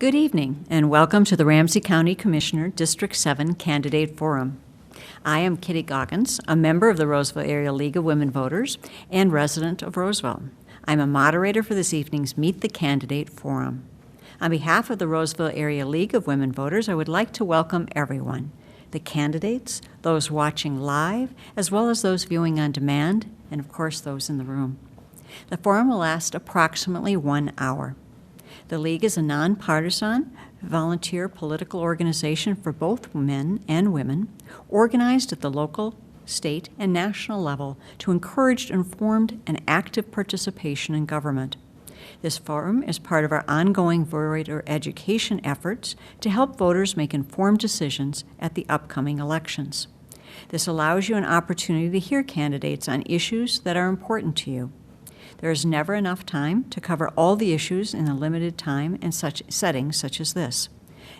Good evening, and welcome to the Ramsey County Commissioner District 7 Candidate Forum. I am Kitty Goggins, a member of the Roseville Area League of Women Voters and resident of Roseville. I'm a moderator for this evening's Meet the Candidate Forum. On behalf of the Roseville Area League of Women Voters, I would like to welcome everyone, the candidates, those watching live, as well as those viewing on demand, and of course those in the room. The forum will last approximately 1 hour. The League is a nonpartisan, volunteer political organization for both men and women, organized at the local, state, and national level to encourage informed and active participation in government. This forum is part of our ongoing voter education efforts to help voters make informed decisions at the upcoming elections. This allows you an opportunity to hear candidates on issues that are important to you. There is never enough time to cover all the issues in a limited time in such settings such as this.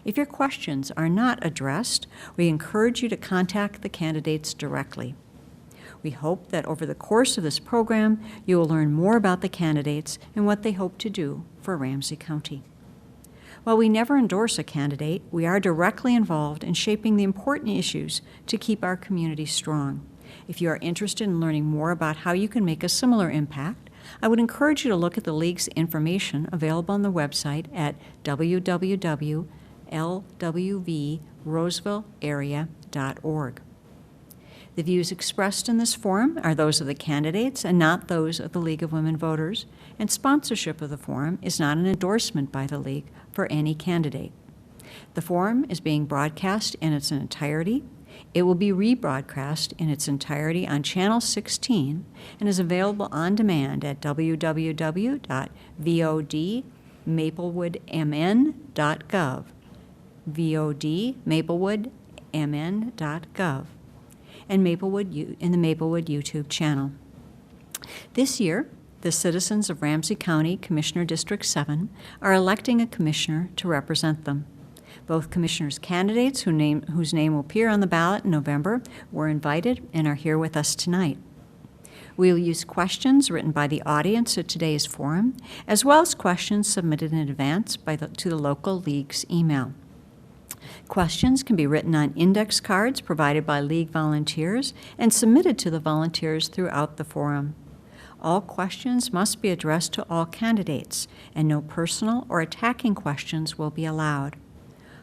If your questions are not addressed, we encourage you to contact the candidates directly. We hope that over the course of this program, you will learn more about the candidates and what they hope to do for Ramsey County. While we never endorse a candidate, we are directly involved in shaping the important issues to keep our community strong. If you are interested in learning more about how you can make a similar impact, I would encourage you to look at the League's information available on the website at www.lwvrosevillearea.org. The views expressed in this forum are those of the candidates and not those of the League of Women Voters, and sponsorship of the forum is not an endorsement by the League for any candidate. The forum is being broadcast in its entirety. It will be rebroadcast in its entirety on Channel 16 and is available on demand at www.vodmaplewoodmn.gov, vodmaplewoodmn.gov, and in the Maplewood YouTube channel. This year, the citizens of Ramsey County Commissioner District 7 are electing a commissioner to represent them. Both commissioners' candidates whose name will appear on the ballot in November were invited and are here with us tonight. We will use questions written by the audience at today's forum, as well as questions submitted in advance to the local League's email. Questions can be written on index cards provided by League volunteers and submitted to the volunteers throughout the forum. All questions must be addressed to all candidates, and no personal or attacking questions will be allowed.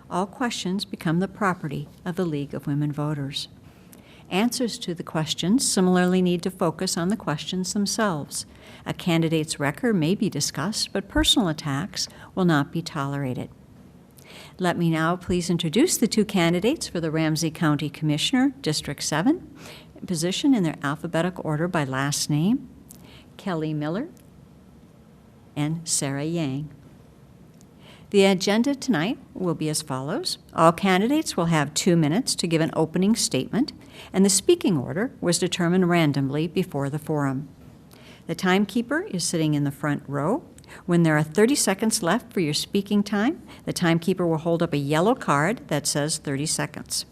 All questions become the property of the League of Women Voters. Answers to the questions similarly need to focus on the questions themselves. A candidate's record may be discussed, but personal attacks will not be tolerated. Let me now please introduce the two candidates for the Ramsey County Commissioner, District 7, position in their alphabetical order by last name, Kelly Miller and Sarah Yang. The agenda tonight will be as follows. All candidates will have 2 minutes to give an opening statement, and the speaking order was determined randomly before the forum. The timekeeper is sitting in the front row. When there are 30 seconds left for your speaking time, the timekeeper will hold up a yellow card that says 30 seconds.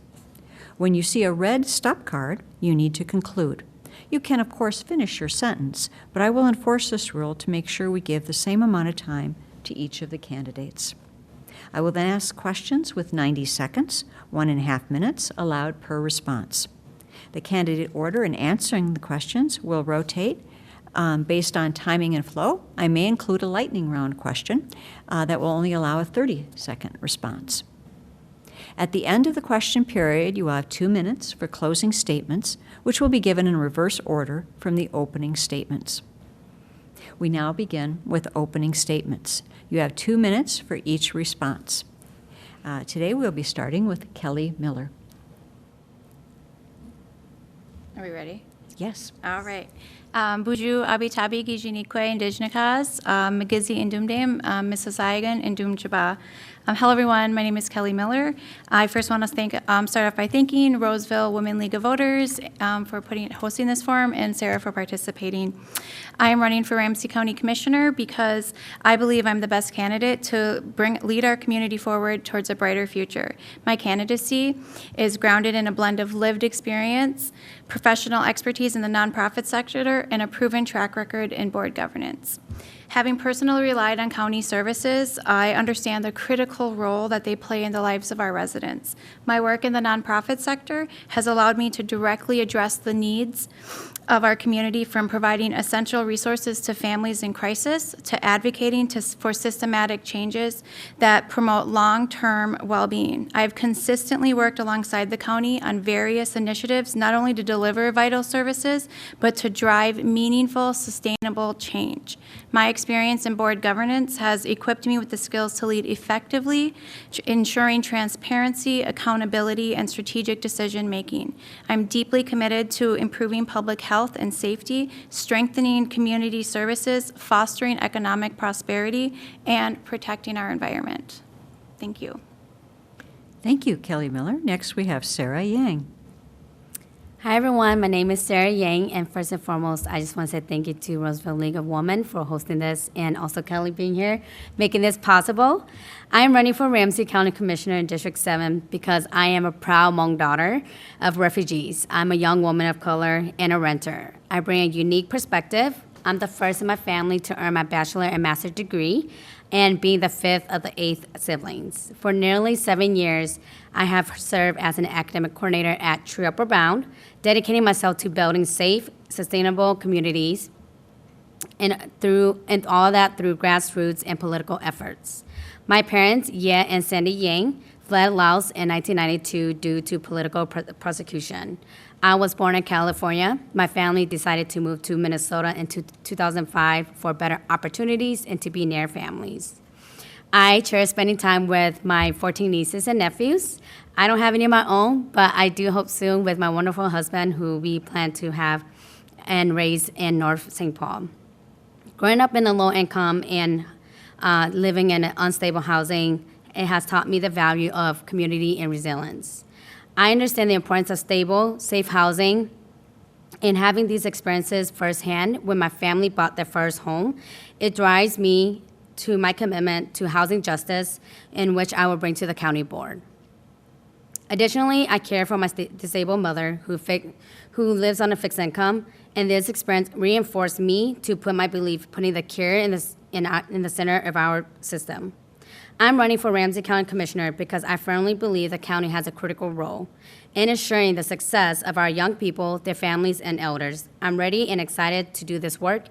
When you see a red stop card, you need to conclude. You can, of course, finish your sentence, but I will enforce this rule to make sure we give the same amount of time to each of the candidates. I will then ask questions with 90 seconds, 1.5 minutes allowed per response. The candidate order in answering the questions will rotate based on timing and flow. I may include a lightning round question that will only allow a 30-second response. At the end of the question period, you will have 2 minutes for closing statements, which will be given in reverse order from the opening statements. We now begin with opening statements. You have 2 minutes for each response. Today we'll be starting with Kelly Miller. Are we ready? Yes. All right. Buju abitabi gijinikwe indigenous Magizi indumdam Mississaugan indum Jaba. Hello, everyone. My name is Kelly Miller. I first want to start off by thanking Roseville Women League of Voters for hosting this forum, and Sarah for participating. I am running for Ramsey County Commissioner because I believe I'm the best candidate to lead our community forward towards a brighter future. My candidacy is grounded in a blend of lived experience, professional expertise in the nonprofit sector, and a proven track record in board governance. Having personally relied on county services, I understand the critical role that they play in the lives of our residents. My work in the nonprofit sector has allowed me to directly address the needs of our community, from providing essential resources to families in crisis to advocating for systematic changes that promote long-term well-being. I have consistently worked alongside the county on various initiatives, not only to deliver vital services, but to drive meaningful, sustainable change. My experience in board governance has equipped me with the skills to lead effectively, ensuring transparency, accountability, and strategic decision-making. I'm deeply committed to improving public health and safety, strengthening community services, fostering economic prosperity, and protecting our environment. Thank you. Thank you, Kelly Miller. Next, we have Sarah Yang. Hi, everyone. My name is Sarah Yang, and first and foremost, I just want to say thank you to Roseville League of Women for hosting this, and also Kelly being here, making this possible. I am running for Ramsey County Commissioner in District 7 because I am a proud Hmong daughter of refugees. I'm a young woman of color and a renter. I bring a unique perspective. I'm the first in my family to earn my bachelor and master's degree, and being the fifth of the 8 siblings. For nearly 7 years, I have served as an academic coordinator at True Upward Bound, dedicating myself to building safe, sustainable communities, and all of that through grassroots and political efforts. My parents, Ye and Sandy Yang, fled Laos in 1992 due to political persecution. I was born in California. My family decided to move to Minnesota in 2005 for better opportunities and to be near families. I cherish spending time with my 14 nieces and nephews. I don't have any of my own, but I do hope soon with my wonderful husband, who we plan to have and raise in North St. Paul. Growing up in a low income and living in unstable housing, it has taught me the value of community and resilience. I understand the importance of stable, safe housing, and having these experiences firsthand when my family bought their first home, it drives me to my commitment to housing justice, in which I will bring to the county board. Additionally, I care for my disabled mother who lives on a fixed income, and this experience reinforced me to put my belief putting the care in the center of our system. I'm running for Ramsey County Commissioner because I firmly believe the county has a critical role in ensuring the success of our young people, their families, and elders. I'm ready and excited to do this work,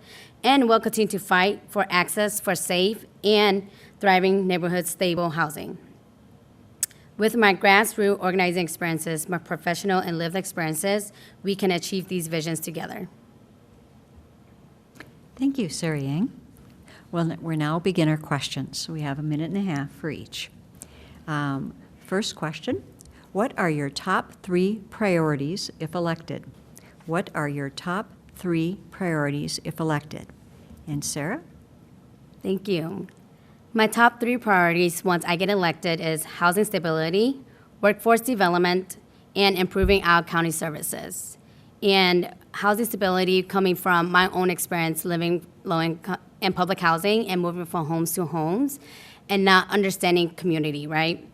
and will continue to fight for access for safe and thriving neighborhood stable housing. With my grassroots organizing experiences, my professional and lived experiences, we can achieve these visions together. Thank you, Sarah Yang. Well, we're now beginner questions. We have 1.5 minutes for each. First question, what are your top 3 priorities if elected? What are your top 3 priorities if elected? And Sarah? Thank you. My top 3 priorities once I get elected is housing stability, workforce development, and improving our county services. And housing stability coming from my own experience living low income in public housing and moving from homes to homes and not understanding community, right?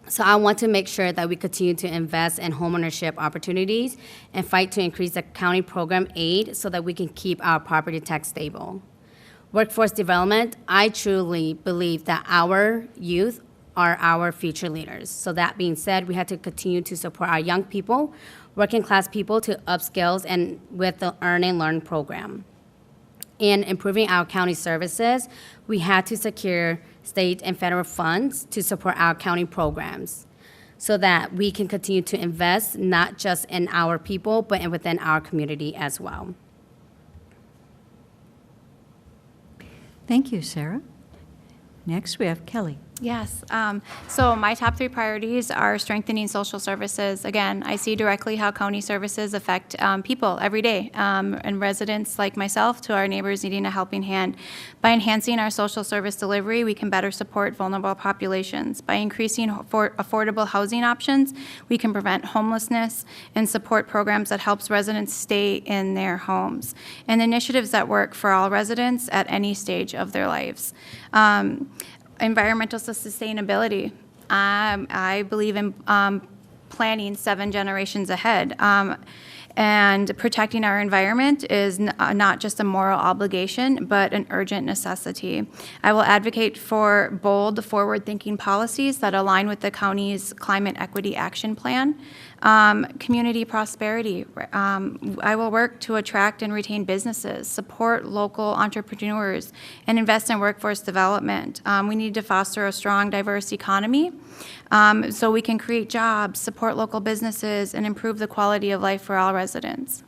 So I want to make sure that we continue to invest in homeownership opportunities and fight to increase the county program aid so that we can keep our property tax stable. Workforce development, I truly believe that our youth are our future leaders. So that being said, we have to continue to support our young people, working class people to upskills and with the Earn and Learn program. In improving our county services, we had to secure state and federal funds to support our county programs so that we can continue to invest not just in our people, but within our community as well. Thank you, Sarah. Next, we have Kelly. Yes. So my top 3 priorities are strengthening social services. Again, I see directly how county services affect people every day, and residents like myself to our neighbors needing a helping hand. By enhancing our social service delivery, we can better support vulnerable populations. By increasing affordable housing options, we can prevent homelessness and support programs that helps residents stay in their homes, and initiatives that work for all residents at any stage of their lives. Environmental sustainability. I believe in planning 7 generations ahead. And protecting our environment is not just a moral obligation, but an urgent necessity. I will advocate for bold, forward-thinking policies that align with the county's climate equity action plan. Community prosperity. I will work to attract and retain businesses, support local entrepreneurs, and invest in workforce development. We need to foster a strong, diverse economy so we can create jobs, support local businesses, and improve the quality of life for all residents.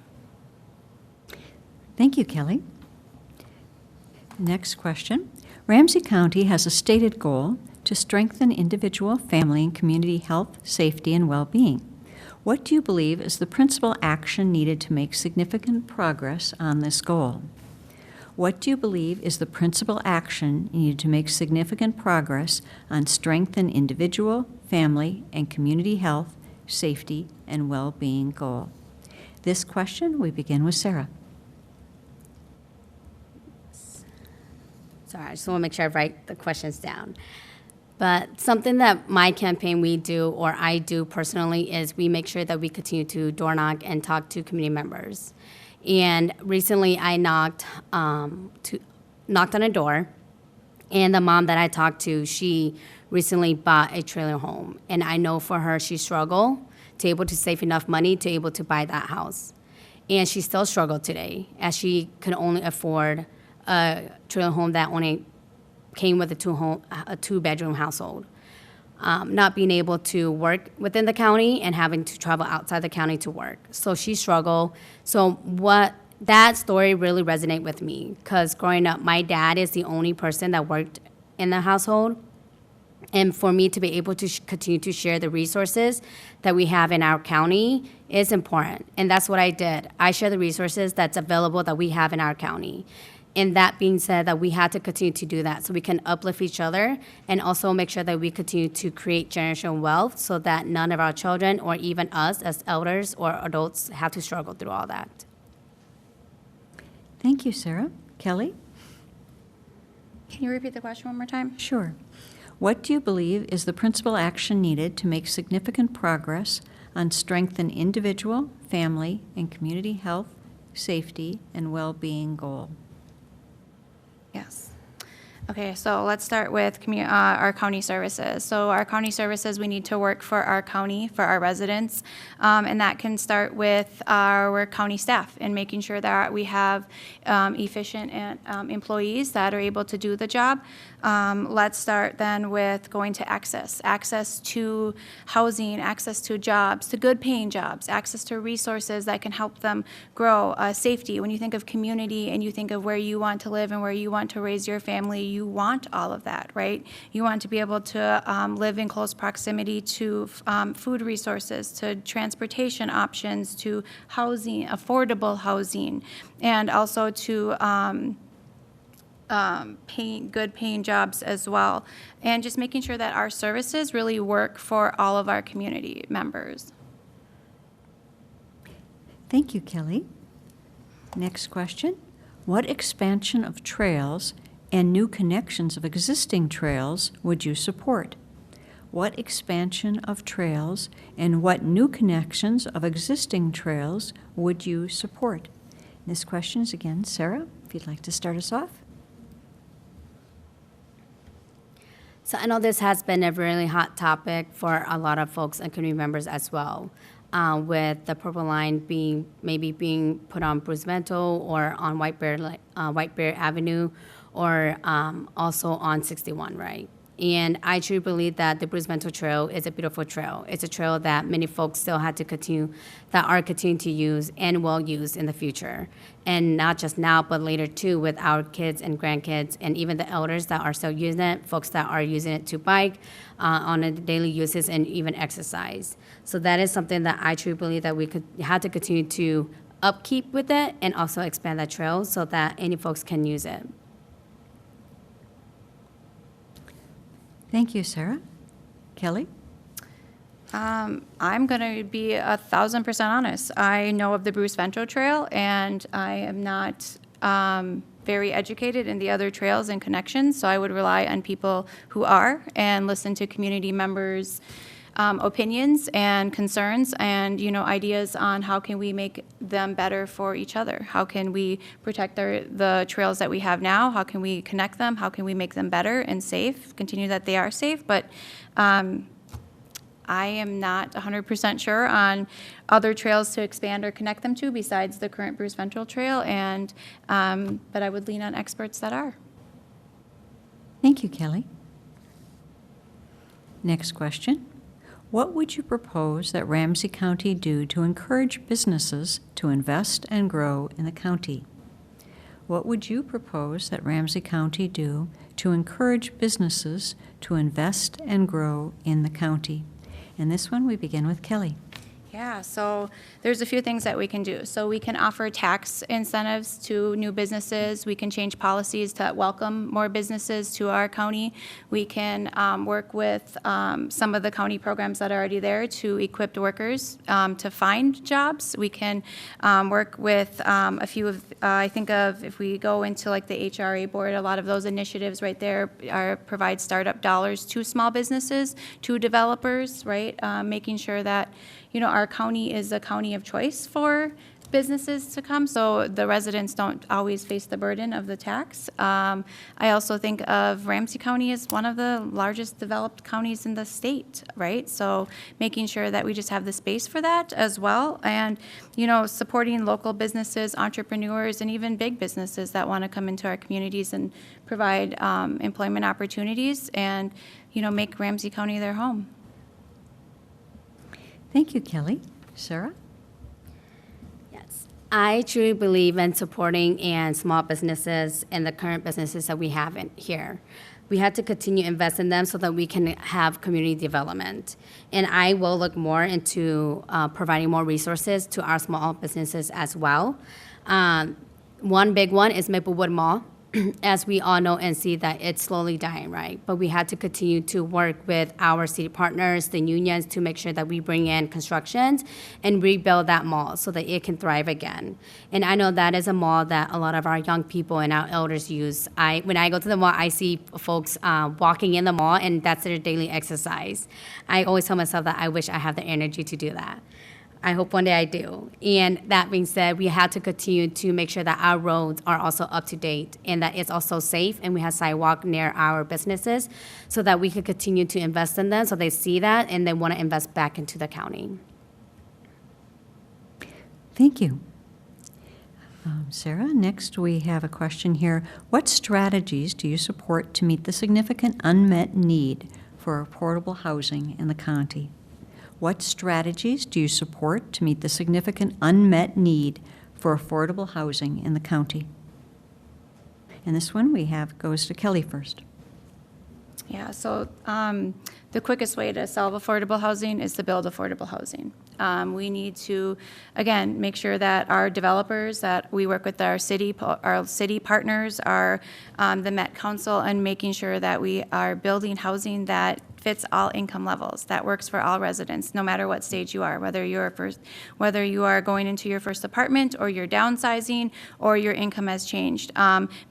Thank you, Kelly. Next question. Ramsey County has a stated goal to strengthen individual, family, and community health, safety, and well-being. What do you believe is the principal action needed to make significant progress on this goal? What do you believe is the principal action needed to make significant progress on strengthen individual, family, and community health, safety, and well-being goal? This question, we begin with Sarah. Sorry, I just want to make sure I write the questions down. But something that my campaign we do, or I do personally, is we make sure that we continue to door knock and talk to community members. And recently I knocked on a door, and the mom that I talked to, she recently bought a trailer home. And I know for her, she struggled to able to save enough money to able to buy that house. And she still struggled today, as she could only afford a trailer home that only came with a two-bedroom household. Not being able to work within the county and having to travel outside the county to work. So she struggled. So that story really resonated with me, because growing up, my dad is the only person that worked in the household. And for me to be able to continue to share the resources that we have in our county is important. And that's what I did. I share the resources that's available that we have in our county. And that being said, that we had to continue to do that so we can uplift each other, and also make sure that we continue to create generational wealth so that none of our children, or even us as elders or adults, have to struggle through all that. Thank you, Sarah. Kelly? Can you repeat the question one more time? Sure. What do you believe is the principal action needed to make significant progress on strengthen individual, family, and community health, safety, and well-being goal? Yes. Okay, so let's start with our county services. So our county services, we need to work for our county, for our residents, and that can start with our county staff and making sure that we have efficient and employees that are able to do the job. Let's start then with going to access to housing, access to jobs, to good paying jobs, access to resources that can help them grow, safety. When you think of community and you think of where you want to live and where you want to raise your family, you want all of that, right? You want to be able to live in close proximity to food resources, to transportation options, to housing, affordable housing, and also to good paying jobs as well. And just making sure that our services really work for all of our community members. Thank you, Kelly. Next question. What expansion of trails and new connections of existing trails would you support? What expansion of trails and what new connections of existing trails would you support? This question is again, Sarah, if you'd like to start us off. So I know this has been a really hot topic for a lot of folks and community members as well, with the Purple Line being put on Bruce Vento or on White Bear Avenue, or also on 61, right? And I truly believe that the Bruce Vento Trail is a beautiful trail. It's a trail that many folks still had to continue, that are continuing to use and will use in the future. And not just now, but later too, with our kids and grandkids, and even the elders that are still using it, folks that are using it to bike on a daily uses and even exercise. So that is something that I truly believe that we had to continue to upkeep with it, and also expand that trail so that any folks can use it. Thank you, Sarah. Kelly? I'm going to be 1,000% honest. I know of the Bruce Vento Trail, and I am not very educated in the other trails and connections, so I would rely on people who are and listen to community members' opinions and concerns and, ideas on how can we make them better for each other? How can we protect the trails that we have now? How can we connect them? How can we make them better and safe, continue that they are safe? But I am not 100% sure on other trails to expand or connect them to besides the current Bruce Ventral Trail, and but I would lean on experts that are. Thank you, Kelly. Next question. What would you propose that Ramsey County do to encourage businesses to invest and grow in the county? What would you propose that Ramsey County do to encourage businesses to invest and grow in the county? And this one, we begin with Kelly. Yeah, so there's a few things that we can do. So we can offer tax incentives to new businesses. We can change policies to welcome more businesses to our county. We can work with some of the county programs that are already there to equip workers to find jobs. We can work with a few of, I think of, if we go into like the HRA board, a lot of those initiatives right there provide startup dollars to small businesses, to developers, right? Making sure that our county is a county of choice for businesses to come, so the residents don't always face the burden of the tax. I also think of Ramsey County as one of the largest developed counties in the state, right? So making sure that we just have the space for that as well, and supporting local businesses, entrepreneurs, and even big businesses that want to come into our communities and provide employment opportunities and make Ramsey County their home. Thank you, Kelly. Sarah? Yes. I truly believe in supporting and small businesses and the current businesses that we have in here. We have to continue to invest in them so that we can have community development. And I will look more into providing more resources to our small businesses as well. One big one is Maplewood Mall. As we all know and see that it's slowly dying, right? But we had to continue to work with our city partners, the unions, to make sure that we bring in constructions and rebuild that mall so that it can thrive again. And I know that is a mall that a lot of our young people and our elders use. When I go to the mall, I see folks walking in the mall, and that's their daily exercise. I always tell myself that I wish I had the energy to do that. I hope one day I do. And that being said, we have to continue to make sure that our roads are also up to date and that it's also safe and we have sidewalk near our businesses so that we can continue to invest in them so they see that and they want to invest back into the county. Thank you. Sarah, next we have a question here. What strategies do you support to meet the significant unmet need for affordable housing in the county? What strategies do you support to meet the significant unmet need for affordable housing in the county? And this one goes to Kelly first. Yeah, so the quickest way to solve affordable housing is to build affordable housing. We need to, again, make sure that our developers, that we work with our city partners, the Met Council, and making sure that we are building housing that fits all income levels, that works for all residents, no matter what stage you are, whether you are going into your first apartment or you're downsizing or your income has changed.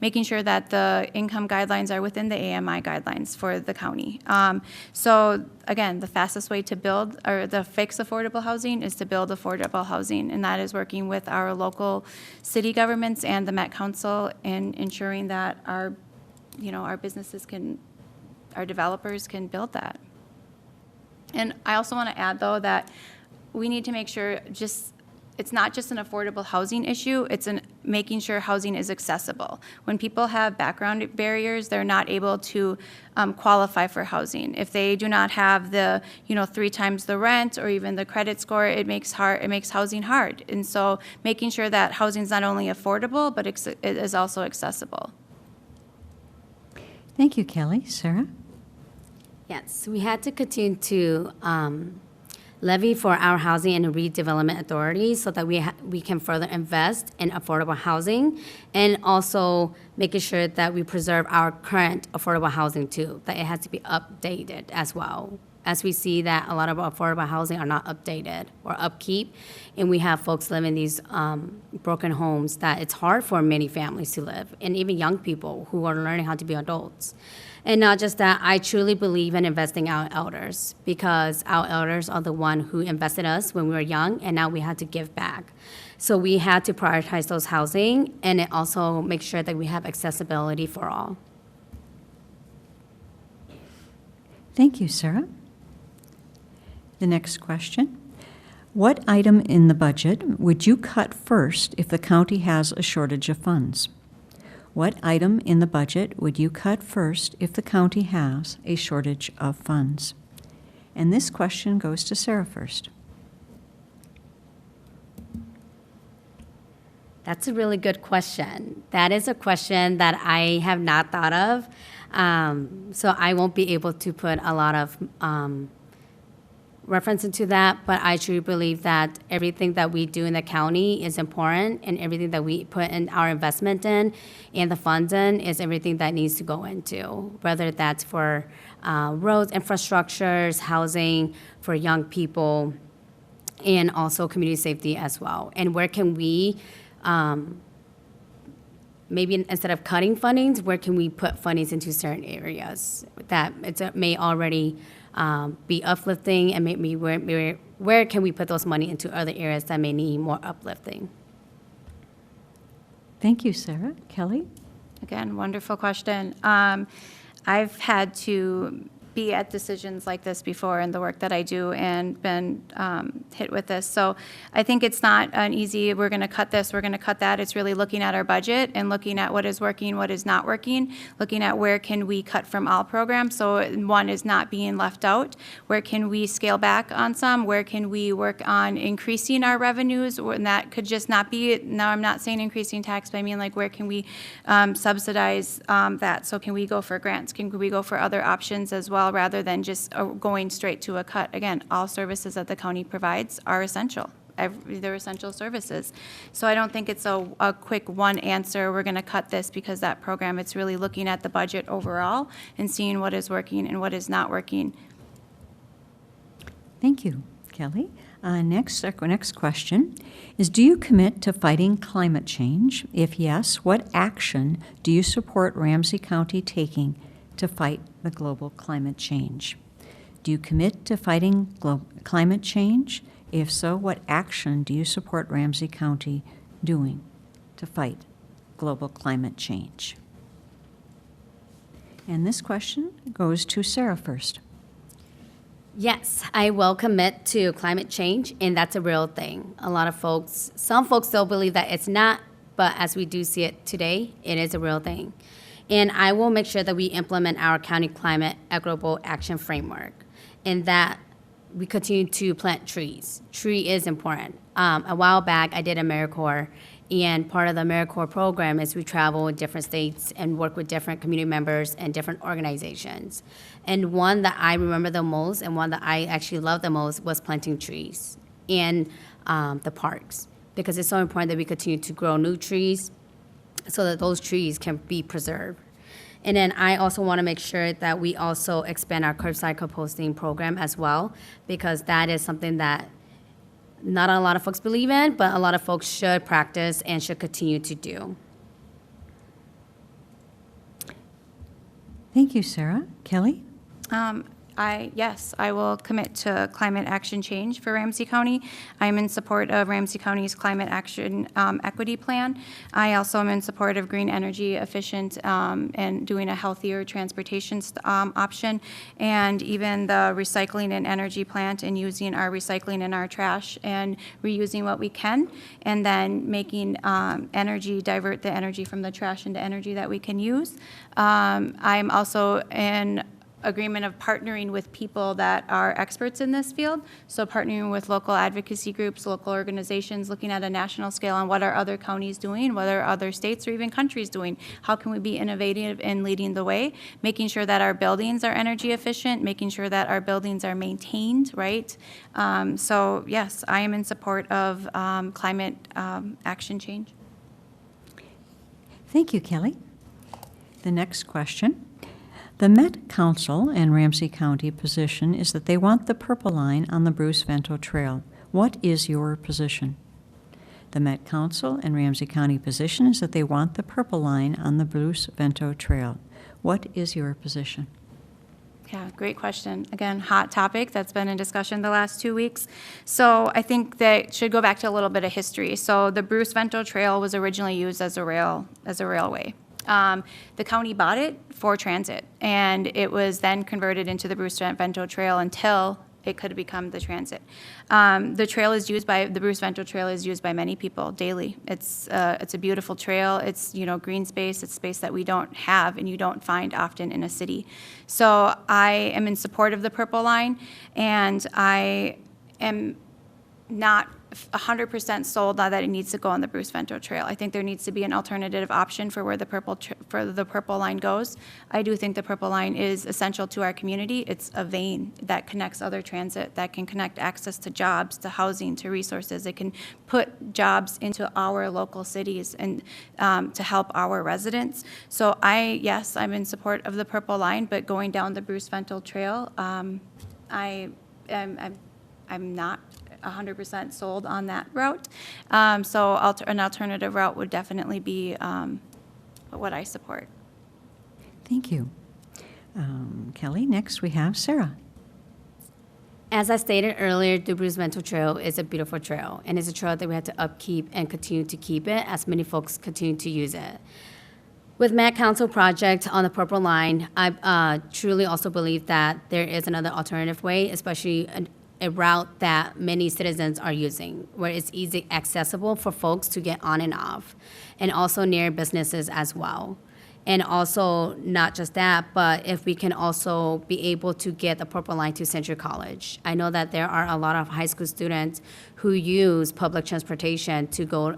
Making sure that the income guidelines are within the AMI guidelines for the county. So again, the fastest way to build or to fix affordable housing is to build affordable housing, and that is working with our local city governments and the Met Council in ensuring that our businesses our developers can build that. And I also want to add, though, that we need to make sure it's not just an affordable housing issue, it's making sure housing is accessible. When people have background barriers, they're not able to qualify for housing. If they do not have the 3 times the rent or even the credit score, it makes housing hard. And so making sure that housing is not only affordable, but it is also accessible. Thank you, Kelly. Sarah? Yes, we had to continue to levy for our housing and redevelopment authority so that we can further invest in affordable housing and also making sure that we preserve our current affordable housing too, that it has to be updated as well. As we see that a lot of affordable housing are not updated or upkeep, and we have folks living in these broken homes that it's hard for many families to live, and even young people who are learning how to be adults. And not just that, I truly believe in investing our elders because our elders are the one who invested us when we were young, and now we had to give back. So we had to prioritize those housing, and it also make sure that we have accessibility for all. Thank you, Sarah. The next question. What item in the budget would you cut first if the county has a shortage of funds? What item in the budget would you cut first if the county has a shortage of funds? And this question goes to Sarah first. That's a really good question. That is a question that I have not thought of. So I won't be able to put a lot of reference into that, but I truly believe that everything that we do in the county is important, and everything that we put in our investment in and the funds in is everything that needs to go into, whether that's for roads, infrastructures, housing for young people, and also community safety as well. And where can we, maybe instead of cutting fundings, where can we put fundings into certain areas that it may already be uplifting, and maybe where can we put those money into other areas that may need more uplifting? Thank you, Sarah. Kelly? Again, wonderful question. I've had to be at decisions like this before in the work that I do and been hit with this. So I think it's not an easy, we're going to cut this, we're going to cut that. It's really looking at our budget and looking at what is working, what is not working, looking at where can we cut from all programs so one is not being left out. Where can we scale back on some? Where can we work on increasing our revenues? And that could just not be, now I'm not saying increasing tax, but I mean like where can we subsidize that? So can we go for grants? Can we go for other options as well, rather than just going straight to a cut? Again, all services that the county provides are essential. They're essential services. So I don't think it's a quick one answer, we're going to cut this because that program. It's really looking at the budget overall and seeing what is working and what is not working. Thank you, Kelly. Our next question is, do you commit to fighting climate change? If yes, what action do you support Ramsey County taking to fight the global climate change? Do you commit to fighting climate change? If so, what action do you support Ramsey County doing to fight global climate change? And this question goes to Sarah first. Yes, I will commit to climate change, and that's a real thing. Some folks still believe that it's not, but as we do see it today, it is a real thing. And I will make sure that we implement our county climate equitable action framework, and that we continue to plant trees. Tree is important. A while back, I did AmeriCorps, and part of the AmeriCorps program is we travel in different states and work with different community members and different organizations. And one that I remember the most and one that I actually love the most was planting trees in the parks, because it's so important that we continue to grow new trees so that those trees can be preserved. And then I also want to make sure that we also expand our curbside composting program as well, because that is something that not a lot of folks believe in, but a lot of folks should practice and should continue to do. Thank you, Sarah. Kelly? Yes, I will commit to climate action change for Ramsey County. I'm in support of Ramsey County's climate action equity plan. I also am in support of green energy efficient and doing a healthier transportation option, and even the recycling and energy plant and using our recycling and our trash and reusing what we can, and then making divert the energy from the trash into energy that we can use. I'm also in agreement of partnering with people that are experts in this field. So partnering with local advocacy groups, local organizations, looking at a national scale on what are other counties doing, what are other states or even countries doing. How can we be innovative in leading the way, making sure that our buildings are energy efficient, making sure that our buildings are maintained, right? So yes, I am in support of climate action change. Thank you, Kelly. The next question. The Met Council and Ramsey County position is that they want the purple line on the Bruce Vento Trail. What is your position? The Met Council and Ramsey County position is that they want the purple line on the Bruce Vento Trail. What is your position? Yeah, great question. Again, hot topic that's been in discussion the last 2 weeks. So I think that should go back to a little bit of history. So the Bruce Vento Trail was originally used as a railway. The county bought it for transit, and it was then converted into the Bruce Vento Trail until it could become the transit. The Bruce Vento Trail is used by many people daily. It's a beautiful trail. It's, green space. It's space that we don't have and you don't find often in a city. So I am in support of the Purple Line, and I am not 100% sold on that it needs to go on the Bruce Vento Trail. I think there needs to be an alternative option for where the Purple Line goes. I do think the Purple Line is essential to our community. It's a vein that connects other transit, that can connect access to jobs, to housing, to resources. It can put jobs into our local cities and to help our residents. So yes, I'm in support of the Purple Line, but going down the Bruce Vento Trail, I'm not 100% sold on that route. So an alternative route would definitely be what I support. Thank you. Kelly, next we have Sarah. As I stated earlier, the Bruce Vento Trail is a beautiful trail, and it's a trail that we have to upkeep and continue to keep it as many folks continue to use it. With Met Council project on the Purple Line, I truly also believe that there is another alternative way, especially a route that many citizens are using, where it's easy accessible for folks to get on and off, and also near businesses as well. And also, not just that, but if we can also be able to get the Purple Line to Century College. I know that there are a lot of high school students who use public transportation to go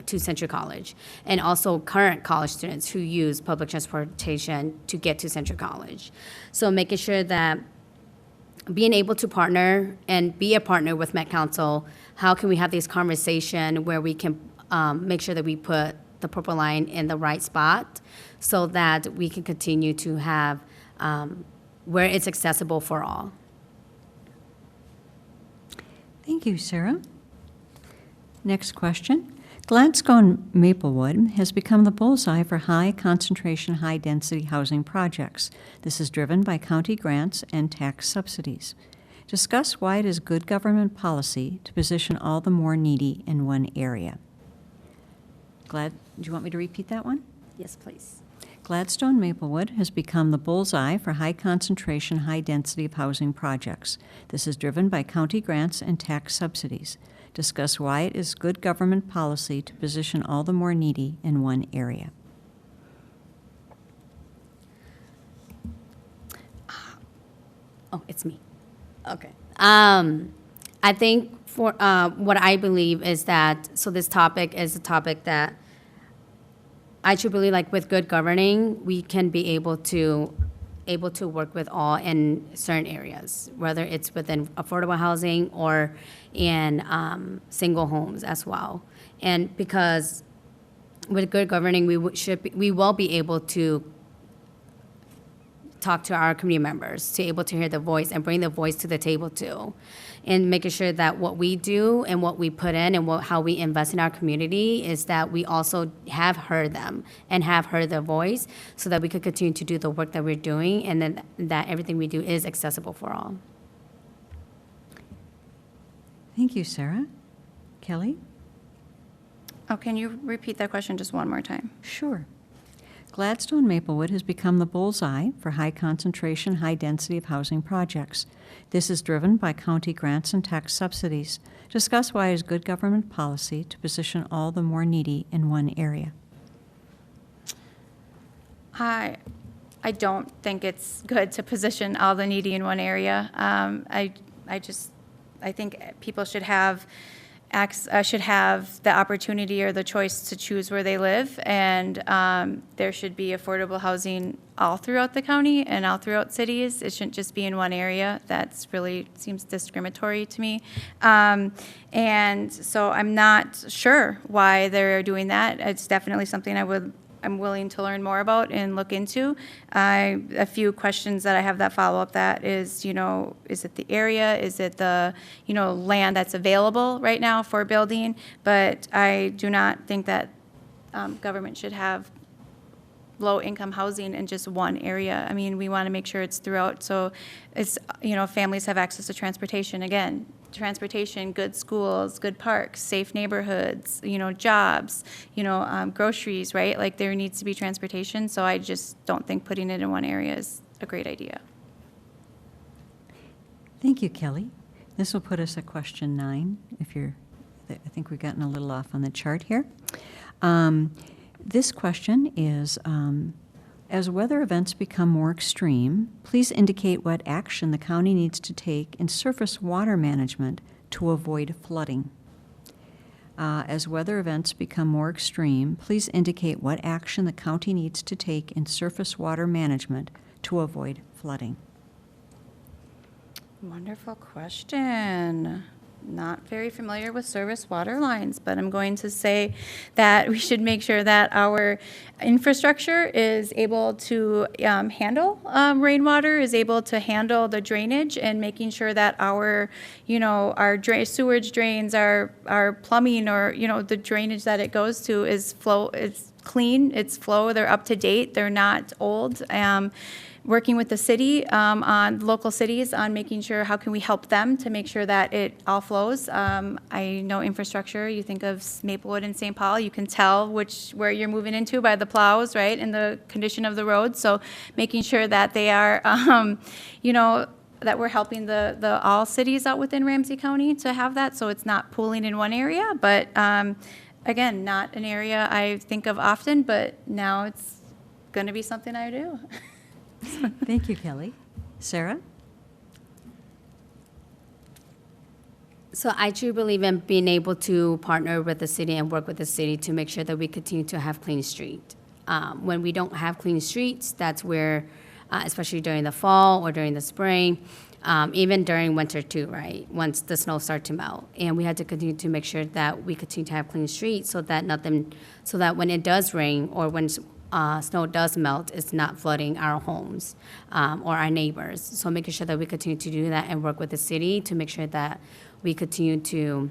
to Century College, and also current college students who use public transportation to get to Century College. So making sure that being able to partner and be a partner with Met Council, how can we have this conversation where we can make sure that we put the Purple Line in the right spot so that we can continue to have where it's accessible for all. Thank you, Sarah. Next question. Gladstone Maplewood has become the bullseye for high concentration, high density housing projects. This is driven by county grants and tax subsidies. Discuss why it is good government policy to position all the more needy in one area. Do you want me to repeat that one? Yes, please. Gladstone Maplewood has become the bullseye for high concentration, high density of housing projects. This is driven by county grants and tax subsidies. Discuss why it is good government policy to position all the more needy in one area. Oh, it's me. Okay. I think for what I believe is that, so this topic is a topic that I truly believe, like with good governing, we can be able to work with all in certain areas, whether it's within affordable housing or in single homes as well. And because with good governing, we will be able to talk to our community members, to able to hear the voice and bring the voice to the table too, and making sure that what we do and what we put in and how we invest in our community is that we also have heard them and have heard their voice so that we could continue to do the work that we're doing, and then that everything we do is accessible for all. Thank you, Sarah. Kelly? Oh, can you repeat that question just one more time? Sure. Gladstone Maplewood has become the bullseye for high concentration, high density of housing projects. This is driven by county grants and tax subsidies. Discuss why it is good government policy to position all the more needy in one area. I don't think it's good to position all the needy in one area. I think people should have the opportunity or the choice to choose where they live, and there should be affordable housing all throughout the county and all throughout cities. It shouldn't just be in one area. That's really seems discriminatory to me. And so I'm not sure why they're doing that. It's definitely something I'm willing to learn more about and look into. A few questions that I have that follow up that is, is it the area? Is it the, land that's available right now for building? But I do not think that government should have low-income housing in just one area. I mean, we want to make sure it's throughout, so it's, families have access to transportation. Again, transportation, good schools, good parks, safe neighborhoods, jobs, groceries, right? Like, there needs to be transportation, so I just don't think putting it in one area is a great idea. Thank you, Kelly. This will put us at question 9, I think we've gotten a little off on the chart here. This question is, as weather events become more extreme, please indicate what action the county needs to take in surface water management to avoid flooding. As weather events become more extreme, please indicate what action the county needs to take in surface water management to avoid flooding. Wonderful question. Not very familiar with service water lines, but I'm going to say that we should make sure that our infrastructure is able to handle rainwater, is able to handle the drainage, and making sure that our sewage drains, our plumbing, or the drainage that it goes to is clean, it's flow, they're up to date, they're not old. Working with the city, on local cities, on making sure how can we help them to make sure that it all flows. I know infrastructure, you think of Maplewood and St. Paul, you can tell where you're moving into by the plows, right, and the condition of the road. So making sure that they are, that we're helping the all cities out within Ramsey County to have that, so it's not pooling in one area. But again, not an area I think of often, but now it's going to be something I do. Thank you, Kelly. Sarah? So I truly believe in being able to partner with the city and work with the city to make sure that we continue to have clean streets. When we don't have clean streets, that's where, especially during the fall or during the spring, even during winter too, right? Once the snow starts to melt, and we had to continue to make sure that we continue to have clean streets so that when it does rain or when snow does melt, it's not flooding our homes or our neighbors. So making sure that we continue to do that and work with the city to make sure that we continue to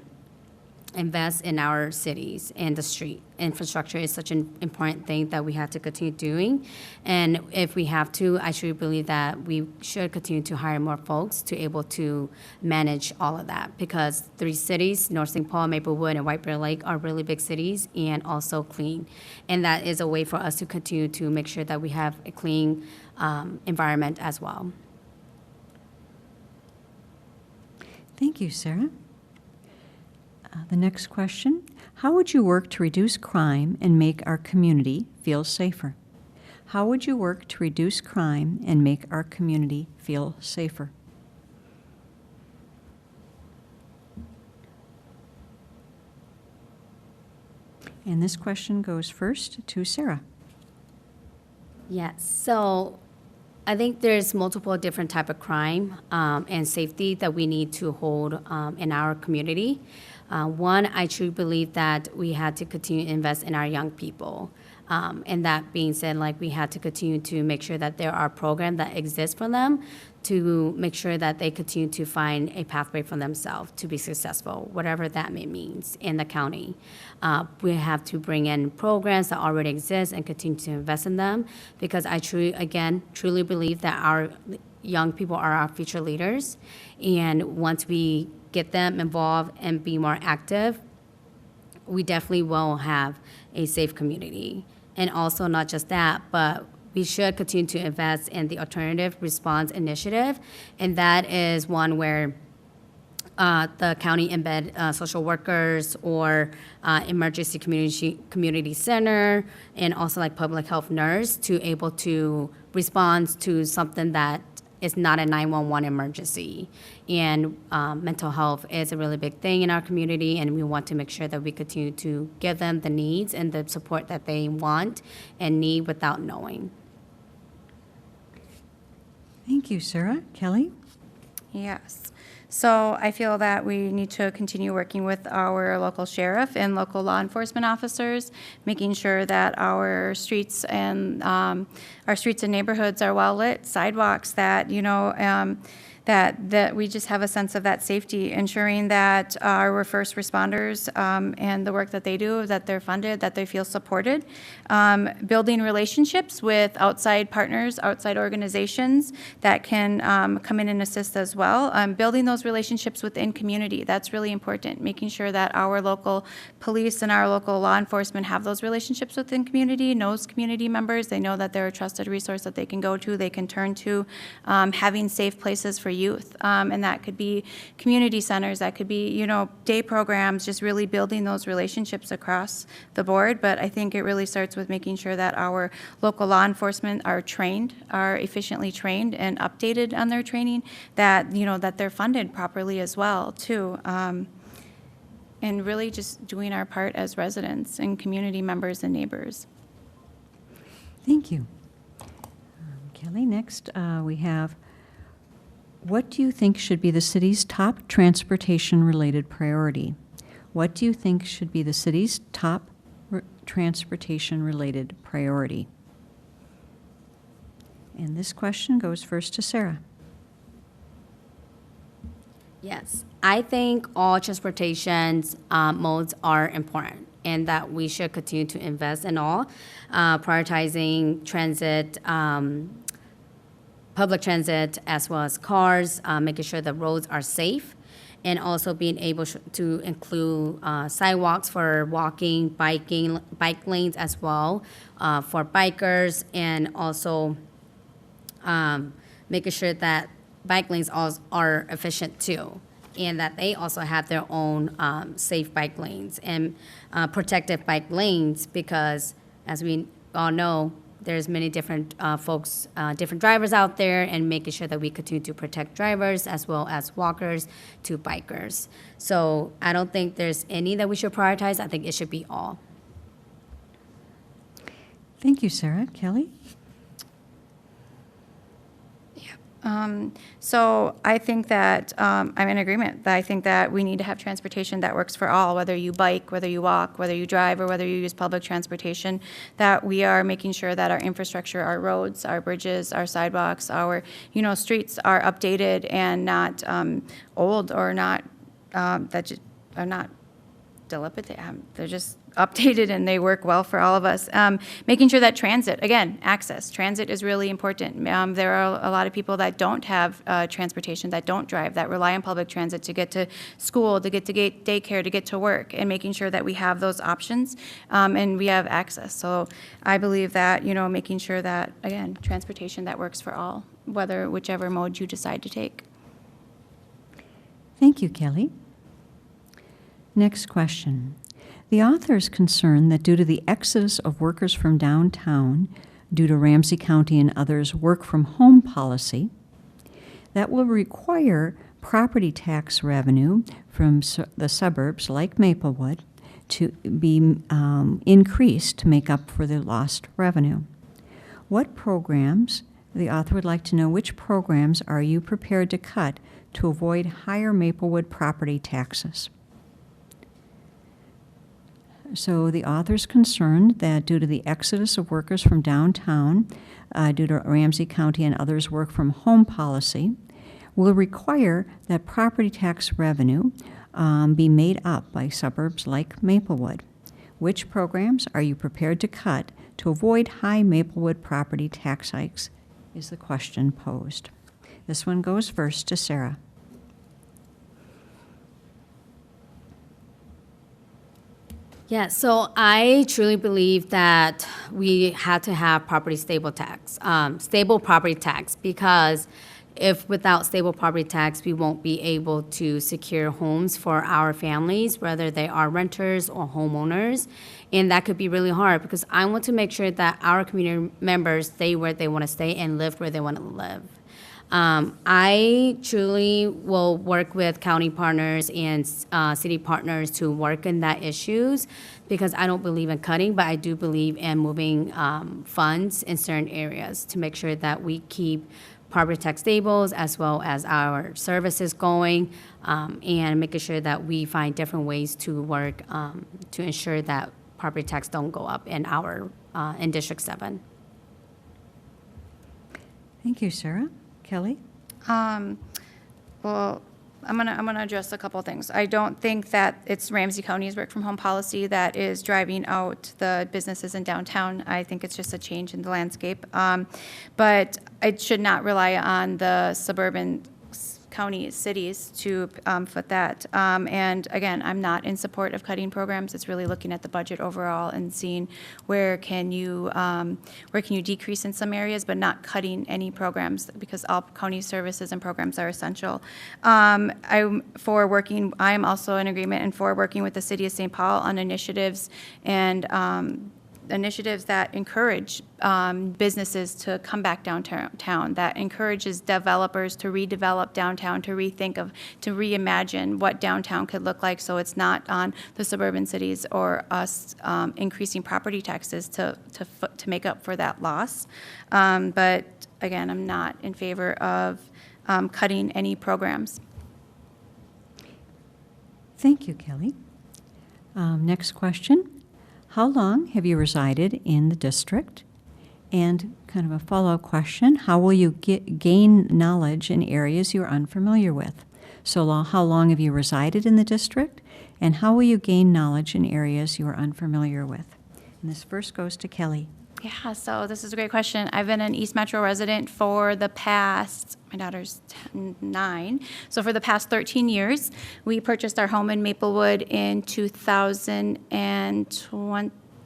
invest in our cities, and the street infrastructure is such an important thing that we have to continue doing. And if we have to, I truly believe that we should continue to hire more folks to able to manage all of that, because 3 cities, North St. Paul, Maplewood, and White Bear Lake, are really big cities and also clean. And that is a way for us to continue to make sure that we have a clean environment as well. Thank you, Sarah. The next question, how would you work to reduce crime and make our community feel safer? How would you work to reduce crime and make our community feel safer? And this question goes first to Sarah. Yes, so I think there's multiple different type of crime and safety that we need to hold in our community. One, I truly believe that we had to continue to invest in our young people. And that being said, we had to continue to make sure that there are programs that exist for them to make sure that they continue to find a pathway for themselves to be successful, whatever that may mean in the county. We have to bring in programs that already exist and continue to invest in them, because I truly believe that our young people are our future leaders. And once we get them involved and be more active, we definitely will have a safe community. And also not just that, but we should continue to invest in the Alternative Response Initiative. And that is one where the county embed social workers or emergency community center, and also public health nurse to able to respond to something that is not a 911 emergency. And mental health is a really big thing in our community, and we want to make sure that we continue to give them the needs and the support that they want and need without knowing. Thank you, Sarah. Kelly? Yes. So I feel that we need to continue working with our local sheriff and local law enforcement officers, making sure that our streets and neighborhoods are well lit, sidewalks that that we just have a sense of that safety, ensuring that our first responders and the work that they do, that they're funded, that they feel supported, building relationships with outside partners, outside organizations that can come in and assist as well, building those relationships within community. That's really important, making sure that our local police and our local law enforcement have those relationships within community, knows community members. They know that they're a trusted resource that they can go to, they can turn to, having safe places for youth. And that could be community centers, that could be, day programs, just really building those relationships across the board. But I think it really starts with making sure that our local law enforcement are trained, are efficiently trained and updated on their training, that, that they're funded properly as well, too. And really just doing our part as residents and community members and neighbors. Thank you. Kelly, next we have, what do you think should be the city's top transportation-related priority? What do you think should be the city's top transportation-related priority? And this question goes first to Sarah. Yes, I think all transportation modes are important and that we should continue to invest in all, prioritizing transit, public transit as well as cars, making sure the roads are safe, and also being able to include sidewalks for walking, biking, bike lanes as well for bikers, and also making sure that bike lanes are efficient too, and that they also have their own safe bike lanes and protective bike lanes, because as we all know, there's many different folks, different drivers out there, and making sure that we continue to protect drivers as well as walkers to bikers. So I don't think there's any that we should prioritize. I think it should be all. Thank you, Sarah. Kelly? So I think that I'm in agreement. I think that we need to have transportation that works for all, whether you bike, whether you walk, whether you drive, or whether you use public transportation, that we are making sure that our infrastructure, our roads, our bridges, our sidewalks, our, streets are updated and not old, or not, are not dilapidated. They're just updated and they work well for all of us. Making sure that transit, again, access. Transit is really important. There are a lot of people that don't have transportation, that don't drive, that rely on public transit to get to school, to get to daycare, to get to work, and making sure that we have those options and we have access. So I believe that, making sure that, again, transportation that works for all, whichever mode you decide to take. Thank you, Kelly. Next question. The author is concerned that due to the exodus of workers from downtown, due to Ramsey County and others' work-from-home policy, that will require property tax revenue from the suburbs like Maplewood to be increased to make up for the lost revenue. What programs, the author would like to know, which programs are you prepared to cut to avoid higher Maplewood property taxes? So the author's concerned that due to the exodus of workers from downtown, due to Ramsey County and others' work-from-home policy, will require that property tax revenue be made up by suburbs like Maplewood. Which programs are you prepared to cut to avoid high Maplewood property tax hikes, is the question posed. This one goes first to Sarah. Yeah, so I truly believe that we had to have stable property tax, because if without stable property tax, we won't be able to secure homes for our families, whether they are renters or homeowners. And that could be really hard, because I want to make sure that our community members stay where they want to stay and live where they want to live. I truly will work with county partners and city partners to work in that issues, because I don't believe in cutting, but I do believe in moving funds in certain areas to make sure that we keep property tax stables as well as our services going, and making sure that we find different ways to work to ensure that property tax don't go up in District 7. Thank you, Sarah. Kelly? Well, I'm gonna address a couple things. I don't think that it's Ramsey County's work from home policy that is driving out the businesses in downtown. I think it's just a change in the landscape. But it should not rely on the suburban county cities to foot that. And again, I'm not in support of cutting programs. It's really looking at the budget overall and seeing where can you decrease in some areas, but not cutting any programs, because all county services and programs are essential. I'm also in agreement and for working with the city of St. Paul on initiatives and initiatives that encourage businesses to come back downtown, that encourages developers to redevelop downtown, to reimagine what downtown could look like, so it's not on the suburban cities or us increasing property taxes to make up for that loss. But again, I'm not in favor of cutting any programs. Thank you, Kelly. Next question. How long have you resided in the district? And kind of a follow-up question, how will you gain knowledge in areas you're unfamiliar with? So how long have you resided in the district? And how will you gain knowledge in areas you are unfamiliar with? And this first goes to Kelly. Yeah, so this is a great question. I've been an East Metro resident for the past, my daughter's 9, so for the past 13 years. We purchased our home in Maplewood in 2020,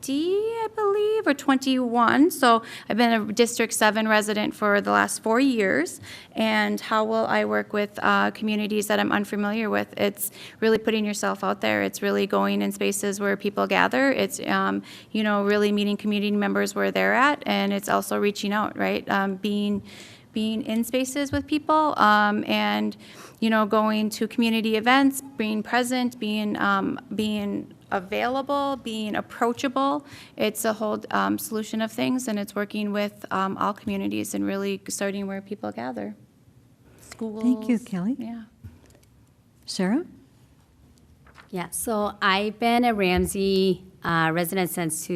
I believe, or 21. So I've been a District 7 resident for the last 4 years. And how will I work with communities that I'm unfamiliar with? It's really putting yourself out there. It's really going in spaces where people gather. It's, really meeting community members where they're at. And it's also reaching out, right? Being in spaces with people, and going to community events, being present, being available, being approachable. It's a whole solution of things, and it's working with all communities and really starting where people gather. Schools. Thank you, Kelly. Yeah. Sarah? Yeah, so I've been a Ramsey resident since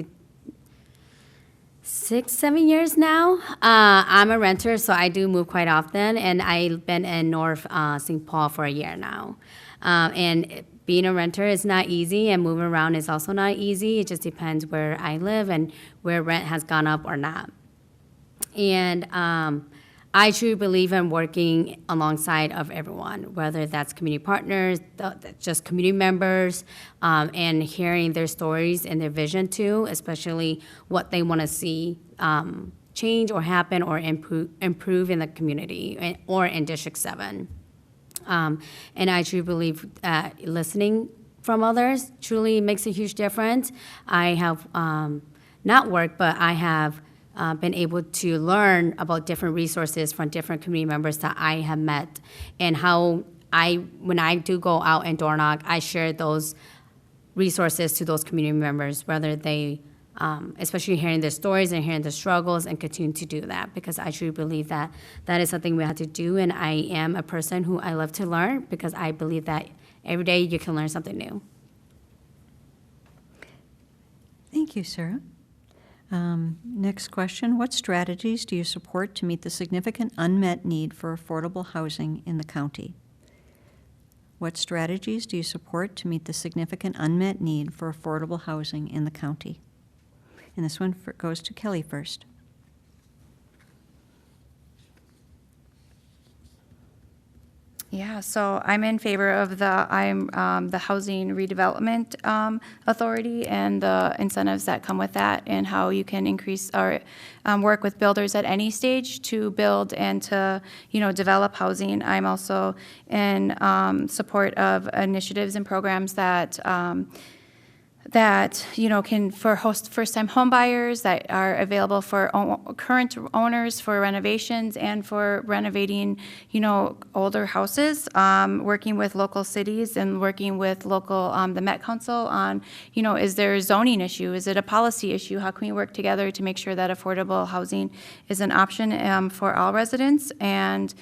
6-7 years now. I'm a renter, so I do move quite often, and I've been in North St. Paul for a year now. And being a renter is not easy, and moving around is also not easy. It just depends where I live and where rent has gone up or not. And I truly believe in working alongside of everyone, whether that's community partners, just community members, and hearing their stories and their vision too, especially what they want to see change or happen or improve in the community or in District 7. And I truly believe listening from others truly makes a huge difference. I have not worked, but I have been able to learn about different resources from different community members that I have met, and how when I do go out and door knock, I share those resources to those community members, whether they, especially hearing their stories and hearing their struggles, and continue to do that, because I truly believe that that is something we have to do, and I am a person who I love to learn, because I believe that every day you can learn something new. Thank you, Sarah. Next question. What strategies do you support to meet the significant unmet need for affordable housing in the county? What strategies do you support to meet the significant unmet need for affordable housing in the county? And this one goes to Kelly first. Yeah, so I'm in favor of the Housing Redevelopment Authority and the incentives that come with that, and how you can increase or work with builders at any stage to build and to develop housing. I'm also in support of initiatives and programs that can host first-time home buyers, that are available for current owners for renovations and for renovating, older houses, working with local cities and working with local, the Met Council on, is there a zoning issue? Is it a policy issue? How can we work together to make sure that affordable housing is an option for all residents? And,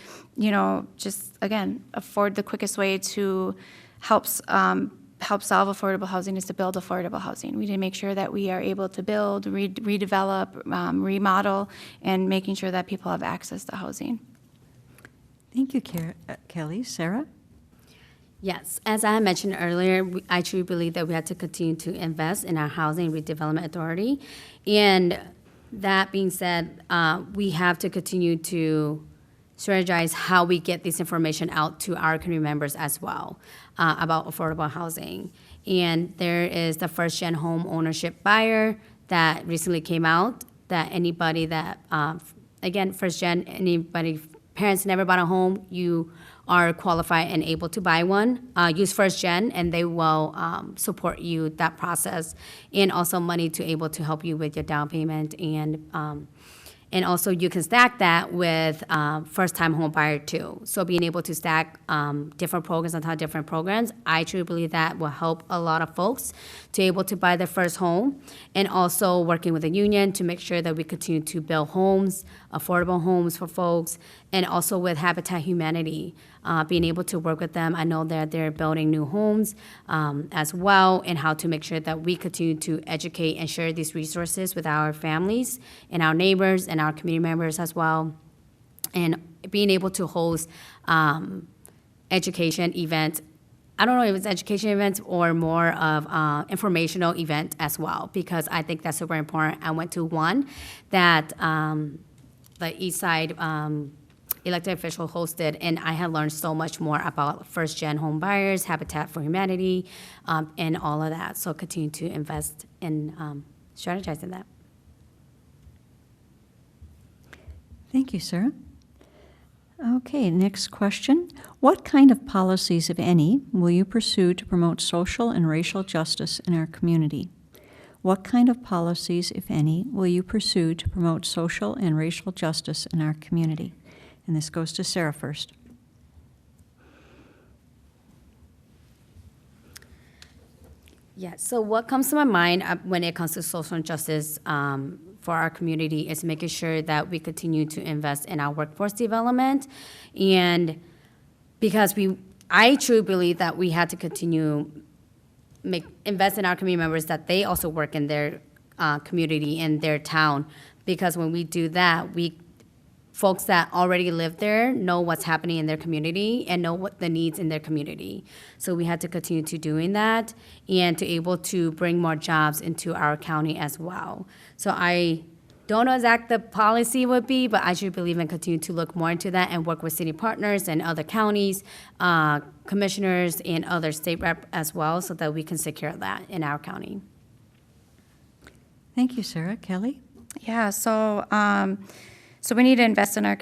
just, again, afford the quickest way to help solve affordable housing is to build affordable housing. We need to make sure that we are able to build, redevelop, remodel, and making sure that people have access to housing. Thank you, Kelly. Sarah? Yes, as I had mentioned earlier, I truly believe that we have to continue to invest in our Housing Redevelopment Authority. And that being said, we have to continue to strategize how we get this information out to our community members as well about affordable housing. And there is the first-gen home ownership buyer that recently came out, that anybody that, again, first-gen, anybody, parents never bought a home, you are qualified and able to buy one. Use First Gen, and they will support you that process, and also money to able to help you with your down payment, and also you can stack that with first-time home buyer too. So being able to stack different programs on top of different programs, I truly believe that will help a lot of folks to able to buy their first home, and also working with the union to make sure that we continue to build homes, affordable homes for folks, and also with Habitat Humanity, being able to work with them. I know that they're building new homes as well, and how to make sure that we continue to educate and share these resources with our families and our neighbors and our community members as well. And being able to host education events. I don't know if it's education events or more of informational event as well, because I think that's super important. I went to one that the East Side elected official hosted, and I had learned so much more about first-gen home buyers, Habitat for Humanity, and all of that. So continue to invest in strategizing that. Thank you, Sarah. Okay, next question. What kind of policies, if any, will you pursue to promote social and racial justice in our community? What kind of policies, if any, will you pursue to promote social and racial justice in our community? And this goes to Sarah first. Yeah, so what comes to my mind when it comes to social justice for our community is making sure that we continue to invest in our workforce development. And because I truly believe that we had to continue invest in our community members, that they also work in their community, in their town. Because when we do that, folks that already live there know what's happening in their community and know what the needs in their community. So we had to continue to doing that, and to able to bring more jobs into our county as well. So I don't know exactly the policy would be, but I should believe in continue to look more into that and work with city partners and other counties, commissioners, and other state rep as well, so that we can secure that in our county. Thank you, Sarah. Kelly? Yeah, so we need to invest in our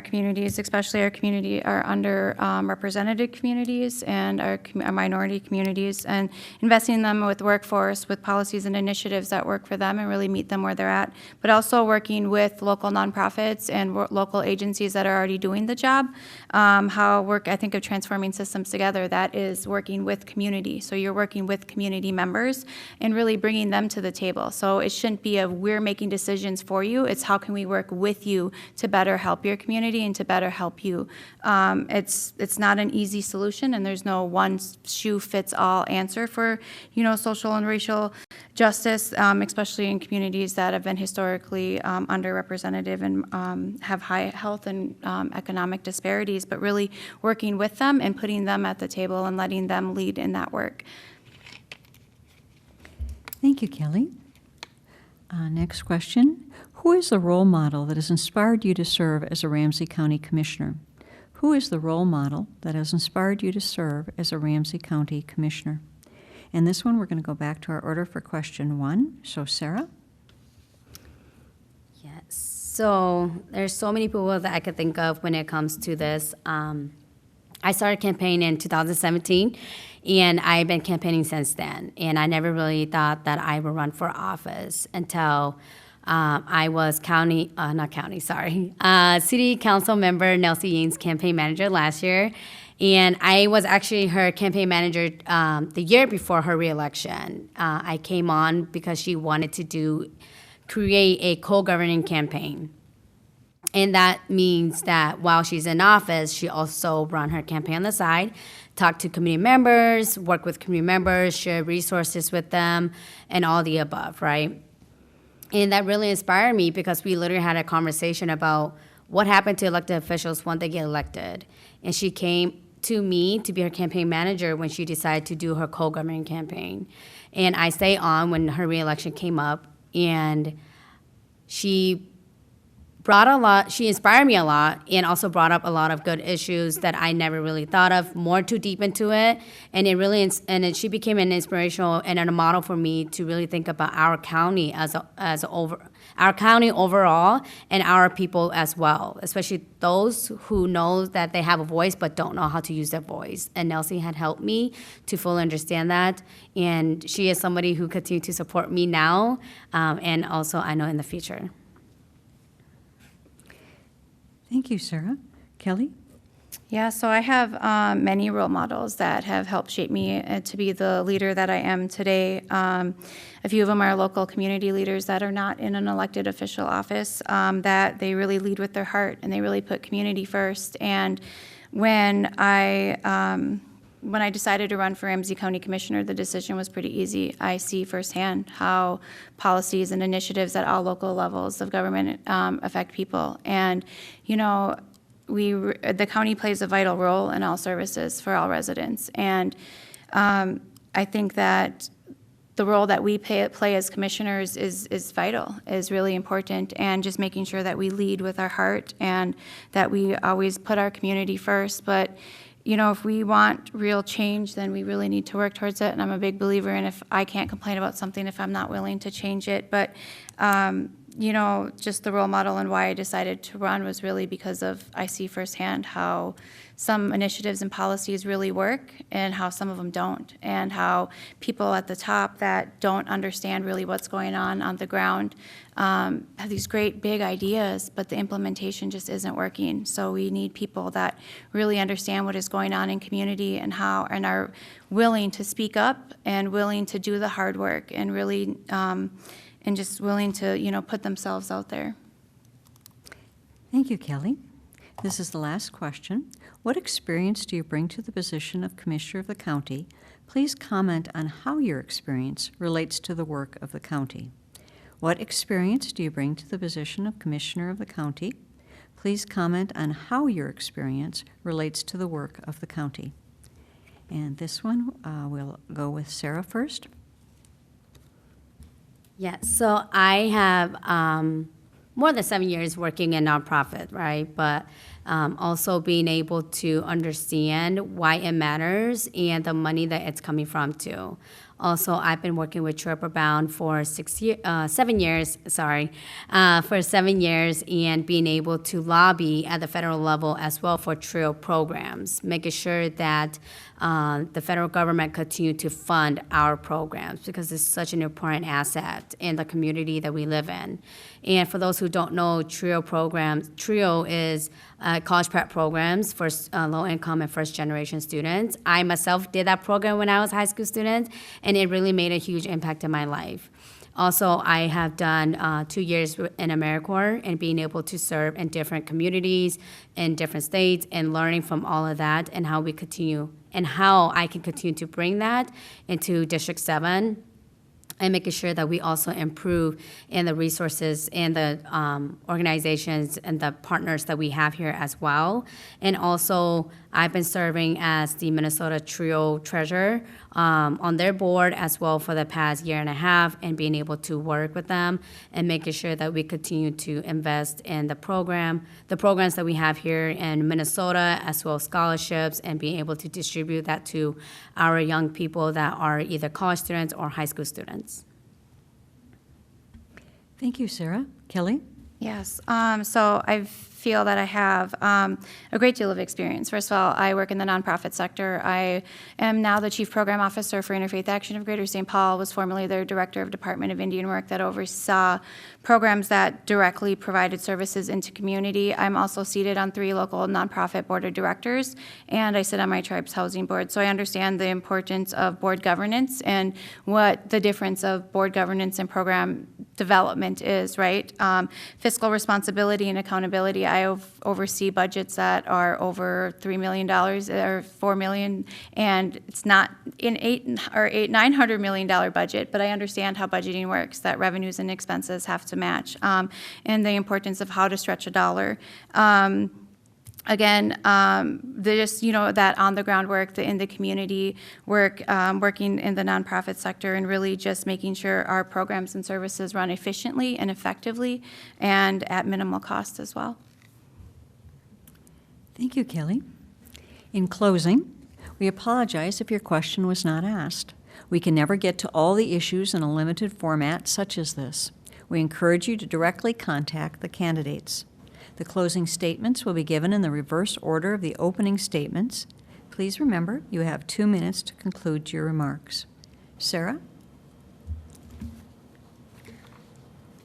communities, especially our under represented communities and our minority communities, and investing in them with workforce, with policies and initiatives that work for them and really meet them where they're at. But also working with local nonprofits and local agencies that are already doing the job. I think of transforming systems together. That is working with community. So you're working with community members and really bringing them to the table. So it shouldn't be we're making decisions for you. It's how can we work with you to better help your community and to better help you. It's not an easy solution, and there's no one shoe fits all answer for social and racial justice, especially in communities that have been historically underrepresented and have high health and economic disparities. But really working with them and putting them at the table and letting them lead in that work. Thank you, Kelly. Next question. Who is the role model that has inspired you to serve as a Ramsey County Commissioner? Who is the role model that has inspired you to serve as a Ramsey County Commissioner? And this one, we're going to go back to our order for question 1. So, Sarah? Yes. So there's so many people that I could think of when it comes to this. I started campaigning in 2017, and I've been campaigning since then. And I never really thought that I would run for office until I was city council member Nelsie Ying's campaign manager last year. And I was actually her campaign manager the year before her reelection. I came on because she wanted to create a co-governing campaign. And that means that while she's in office, she also run her campaign on the side, talk to community members, work with community members, share resources with them, and all the above, right? And that really inspired me because we literally had a conversation about what happened to elected officials once they get elected. And she came to me to be her campaign manager when she decided to do her co-governing campaign. And I stayed on when her reelection came up, and she inspired me a lot, and also brought up a lot of good issues that I never really thought of, more too deep into it. And it really, and then she became an inspirational and a model for me to really think about our county our county overall, and our people as well, especially those who know that they have a voice but don't know how to use their voice. And Nelsie had helped me to fully understand that. And she is somebody who continues to support me now, and also I know in the future. Thank you, Sarah. Kelly? Yeah, so I have many role models that have helped shape me to be the leader that I am today. A few of them are local community leaders that are not in an elected official office, that they really lead with their heart and they really put community first. And when I decided to run for Ramsey County Commissioner, the decision was pretty easy. I see firsthand how policies and initiatives at all local levels of government affect people. And, you know, the county plays a vital role in all services for all residents. And I think that the role that we play as commissioners is vital, is really important, and just making sure that we lead with our heart and that we always put our community first. But you know, if we want real change, then we really need to work towards it. And I'm a big believer in, if I can't complain about something if I'm not willing to change it. But, you know, just the role model and why I decided to run was really because of, I see firsthand how some initiatives and policies really work and how some of them don't, and how people at the top that don't understand really what's going on the ground have these great big ideas, but the implementation just isn't working. So we need people that really understand what is going on in community and how, and are willing to speak up and willing to do the hard work and really, and just willing to, you know, put themselves out there. Thank you, Kelly. This is the last question. What experience do you bring to the position of Commissioner of the County? Please comment on how your experience relates to the work of the county. What experience do you bring to the position of Commissioner of the County? Please comment on how your experience relates to the work of the county. And this one, we'll go with Sarah first. Yes, so I have more than 7 years working in nonprofit, right? But also being able to understand why it matters and the money that it's coming from too. Also, I've been working with True Bound for 7 years, for 7 years, and being able to lobby at the federal level as well for TRIO programs, making sure that the federal government continue to fund our programs, because it's such an important asset in the community that we live in. And for those who don't know, TRIO programs, TRIO is college prep programs for low-income and first-generation students. I myself did that program when I was a high school student, and it really made a huge impact in my life. Also, I have done 2 years in AmeriCorps and being able to serve in different communities in different states and learning from all of that, and how we continue and how I can continue to bring that into District 7 and making sure that we also improve in the resources and the organizations and the partners that we have here as well. And also, I've been serving as the Minnesota TRIO treasurer on their board as well for the past year and a half, and being able to work with them and making sure that we continue to invest in the programs that we have here in Minnesota, as well as scholarships, and being able to distribute that to our young people that are either college students or high school students. Thank you, Sarah. Kelly? Yes, so I feel that I have a great deal of experience. First of all, I work in the nonprofit sector. I am now the Chief Program Officer for Interfaith Action of Greater St. Paul, was formerly their Director of Department of Indian Work that oversaw programs that directly provided services into community. I'm also seated on 3 local nonprofit board of directors, and I sit on my tribe's housing board. So I understand the importance of board governance and what the difference of board governance and program development is, right? Fiscal responsibility and accountability. oversee budgets that are over $3 million or $4 million, and it's not an $900 million budget, but I understand how budgeting works, that revenues and expenses have to match, and the importance of how to stretch a dollar. Again, that on-the-ground work, the in the community work, working in the nonprofit sector, and really just making sure our programs and services run efficiently and effectively and at minimal cost as well. Thank you, Kelly. In closing, we apologize if your question was not asked. We can never get to all the issues in a limited format such as this. We encourage you to directly contact the candidates. The closing statements will be given in the reverse order of the opening statements. Please remember, you have 2 minutes to conclude your remarks. Sarah?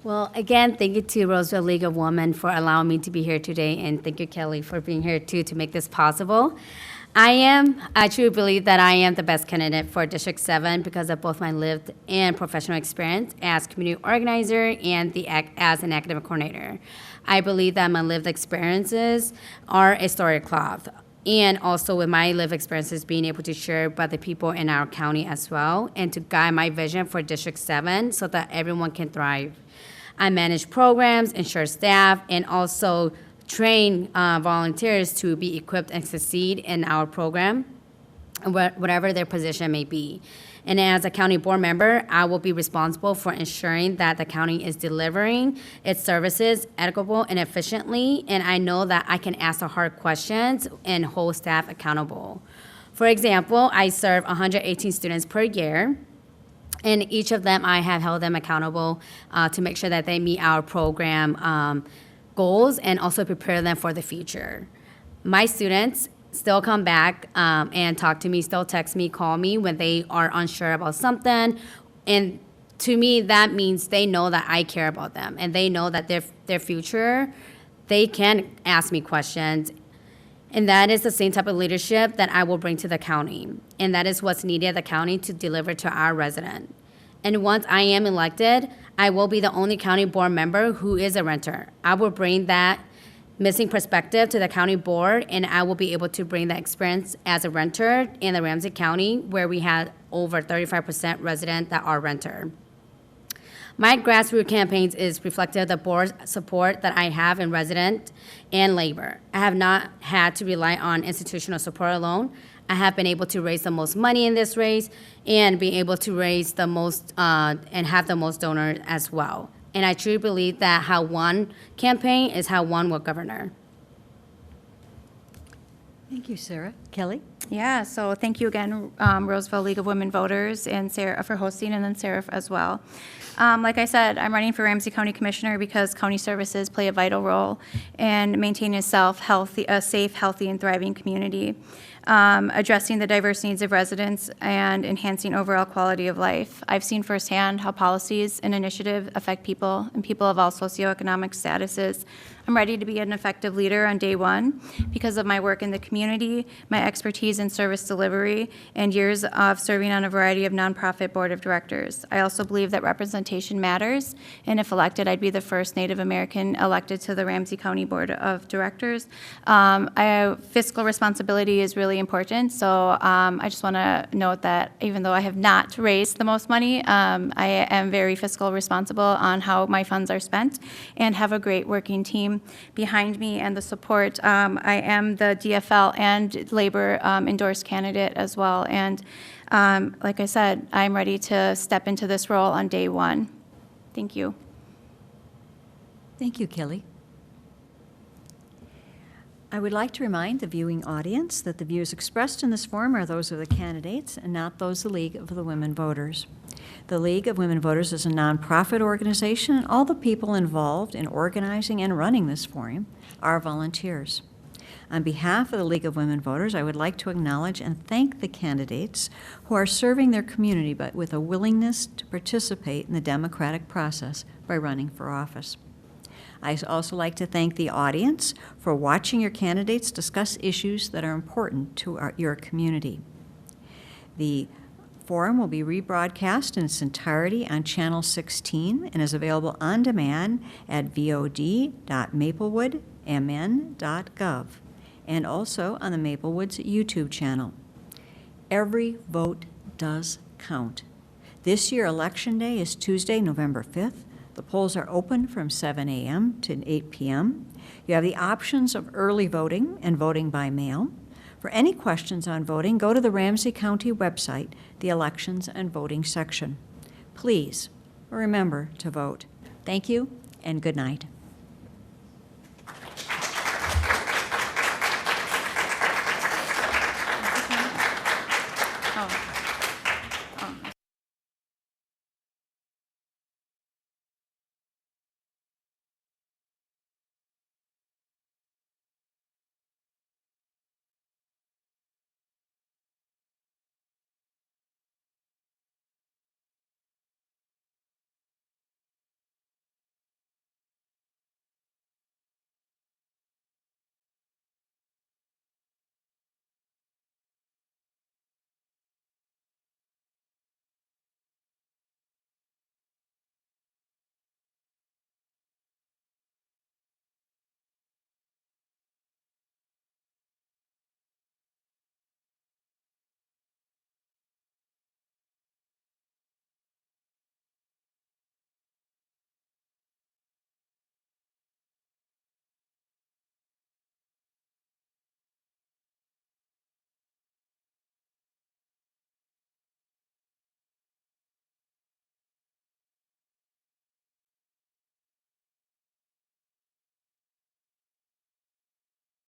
Well, again, thank you to Roseville League of Women for allowing me to be here today, and thank you, Kelly, for being here too to make this possible. I truly believe that I am the best candidate for District 7 because of both my lived and professional experience as community organizer and as an academic coordinator. I believe that my lived experiences are a story of cloth. And also with my lived experiences being able to share by the people in our county as well, and to guide my vision for District 7 so that everyone can thrive. I manage programs, ensure staff, and also train volunteers to be equipped and succeed in our program, whatever their position may be. And as a county board member, I will be responsible for ensuring that the county is delivering its services equitably and efficiently, and I know that I can ask the hard questions and hold staff accountable. For example, I serve 118 students per year, and each of them, I have held them accountable to make sure that they meet our program goals and also prepare them for the future. My students still come back and talk to me, still text me, call me when they are unsure about something. And to me, that means they know that I care about them and they know that their future, they can ask me questions. And that is the same type of leadership that I will bring to the county. And that is what's needed at the county to deliver to our resident. And once I am elected, I will be the only county board member who is a renter. I will bring that missing perspective to the county board, and I will be able to bring that experience as a renter in the Ramsey County, where we had over 35% residents that are renter. My grassroots campaigns is reflective of the board support that I have in resident and labor. I have not had to rely on institutional support alone. I have been able to raise the most money in this race and be able to raise the most and have the most donors as well. And I truly believe that how one campaign is how one will govern. Thank you, Sarah. Kelly? Yeah, so thank you again, Roseville League of Women Voters, and Sarah for hosting, and then Sarah as well. Like I said, I'm running for Ramsey County Commissioner because county services play a vital role in maintaining a safe, healthy, and thriving community, addressing the diverse needs of residents, and enhancing overall quality of life. I've seen firsthand how policies and initiatives affect people and people of all socioeconomic statuses. I'm ready to be an effective leader on day one because of my work in the community, my expertise in service delivery, and years of serving on a variety of nonprofit board of directors. I also believe that representation matters, and if elected, I'd be the first Native American elected to the Ramsey County Board of Directors. Fiscal responsibility is really important, so I just want to note that even though I have not raised the most money, I am very fiscal responsible on how my funds are spent and have a great working team behind me and the support. I am the DFL and labor endorsed candidate as well, and like I said, I'm ready to step into this role on day one. Thank you. Thank you, Kelly. I would like to remind the viewing audience that the views expressed in this forum are those of the candidates and not those of the League of the Women Voters. The League of Women Voters is a nonprofit organization, and all the people involved in organizing and running this forum are volunteers. On behalf of the League of Women Voters, I would like to acknowledge and thank the candidates who are serving their community but with a willingness to participate in the democratic process by running for office. I'd also like to thank the audience for watching your candidates discuss issues that are important to your community. The forum will be rebroadcast in its entirety on Channel 16 and is available on demand at vod.maplewood and also on the Maplewoods YouTube channel. Every vote does count. This year, Election Day is Tuesday, November 5th. The polls are open from 7 a.m. to 8 p.m. You have the options of early voting and voting by mail. For any questions on voting, go to the Ramsey County website, the Elections and Voting section. Please remember to vote. Thank you and good night.